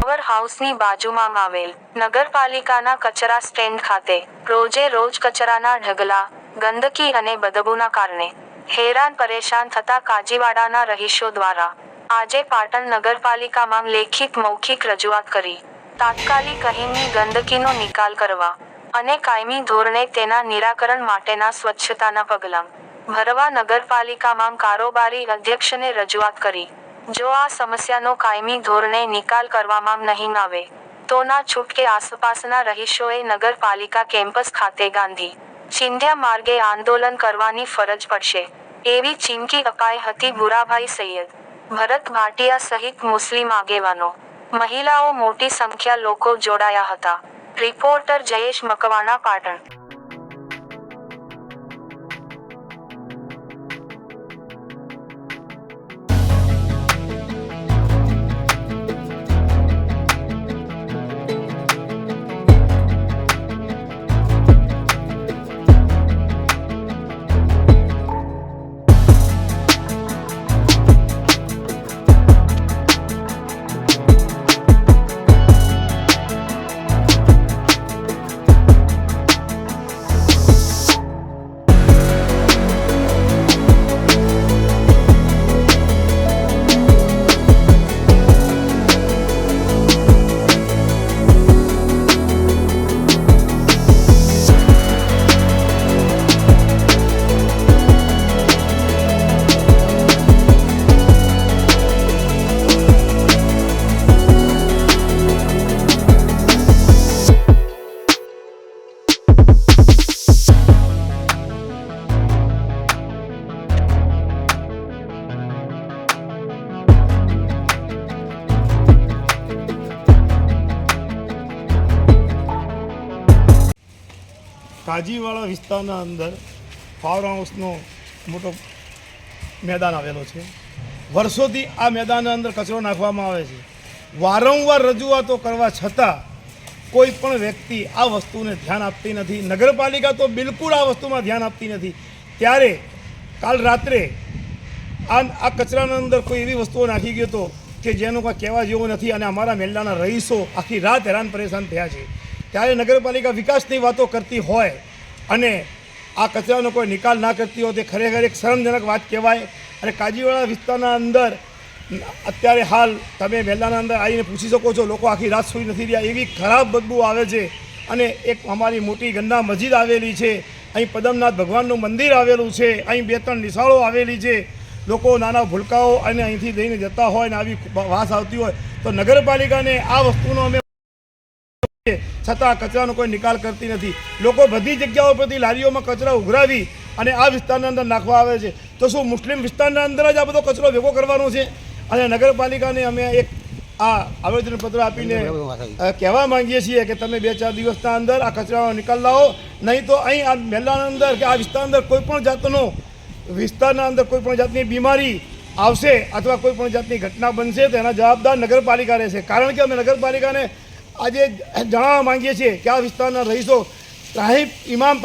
Power હાઉસની બાજુમાં આવેલ નગરપાલિકાના કચરા સ્ટેન્ડ ખાતે રોજે રોજ કચરાના ઢગલા, ગંદકી અને બદબૂના કારણે હેરાન પરેશાન થતા કાજીવાડાના રહીશો દ્વારા આજે પાટણ નગરપાલિકામાં લેખિત મૌખિક રજૂઆત કરી તાત્કાલિક અહીંની ગંદકીનો નિકાલ કરવા અને કાયમી ધોરણે તેના નિરાકરણ માટેના સ્વચ્છતાના પગલાં ભરવા નગરપાલિકામાં કારોબારી અધ્યક્ષને રજૂઆત કરી. જો આ સમસ્યાનો કાયમી ધોરણે નિકાલ કરવામાં નહીં આવે તો ના છૂટકે આસપાસના રહીશોએ નગરપાલિકા કેમ્પસ ખાતે ગાંધી ચિંધ્યા માર્ગે આંદોલન કરવાની ફરજ પડશે એવી ચીમકી અપાઈ હતી. ભુરાભાઈ સૈયદ, ભરત ભાટિયા સહિત મુસ્લિમ આગેવાનો, મહિલાઓ, મોટી સંખ્યા લોકો જોડાયા હતા. રિપોર્ટર જયેશ મકવાણા, પાટણ. કાજીવાડા વિસ્તારના અંદર પાવર હાઉસનો મોટો મેદાન આવેલો છે. વર્ષોથી આ મેદાનના અંદર કચરો નાખવામાં આવે છે. વારંવાર રજૂઆતો કરવા છતાં કોઈ પણ વ્યક્તિ આ વસ્તુને ધ્યાન આપતી નથી. નગરપાલિકા તો બિલકુલ આ વસ્તુમાં ધ્યાન આપતી નથી. ત્યારે કાલ રાત્રે આ કચરાના અંદર કોઈ એવી વસ્તુઓ નાખી ગયો હતો કે જેનું કોઈ કહેવા જેવું નથી અને અમારા મહેલાના રહીશો આખી રાત હેરાન પરેશાન થયા છે. ત્યારે નગરપાલિકા વિકાસની વાતો કરતી હોય અને આ કચરાનો કોઈ નિકાલ ના કરતી હોય તે ખરેખર એક શરમજનક વાત કહેવાય. અને કાજીવાડા વિસ્તારના અંદર અત્યારે હાલ તમે મહેલાના અંદર આવીને પૂછી શકો છો, લોકો આખી રાત સૂઈ નથી રહ્યા, એવી ખરાબ બદબૂ આવે છે. અને એક અમારી મોટી ગંદા મસ્જિદ આવેલી છે, અહીં પદમનાથ ભગવાનનું મંદિર આવેલું છે, અહીં 2-3 નિશાળો આવેલી છે. લોકો નાના ભૂલકાઓ અને અહીંથી લઈને જતા હોય ને આવી વાસ આવતી હોય તો નગરપાલિકાને આ વસ્તુનો અમે છતાં કચરાનો કોઈ નિકાલ કરતી નથી. લોકો બધી જગ્યાઓ પરથી લારીઓમાં કચરા ઉઘરાવી અને આ વિસ્તારના અંદર નાખવા આવે છે. તો શું મુસ્લિમ વિસ્તારના અંદર જ આ બધો કચરો ભેગો કરવાનો છે? અને નગરપાલિકાને અમે એક આ આવેદનપત્ર આપીને કહેવા માંગીએ છીએ કે તમે 2-4 દિવસના અંદર આ કચરાનો નિકાલ લાવો, નહીં તો અહીં આ મહેલાના અંદર કે આ વિસ્તારના અંદર કોઈ પણ જાતનો વિસ્તારના અંદર કોઈ પણ જાતની બીમારી આવશે અથવા કોઈ પણ જાતની ઘટના બનશે તો એના જવાબદાર નગરપાલિકા રહેશે. કારણ કે અમે નગરપાલિકાને આજે જણાવવા માંગીએ છીએ કે આ વિસ્તારના રહીશો સાહેબ ઇમામ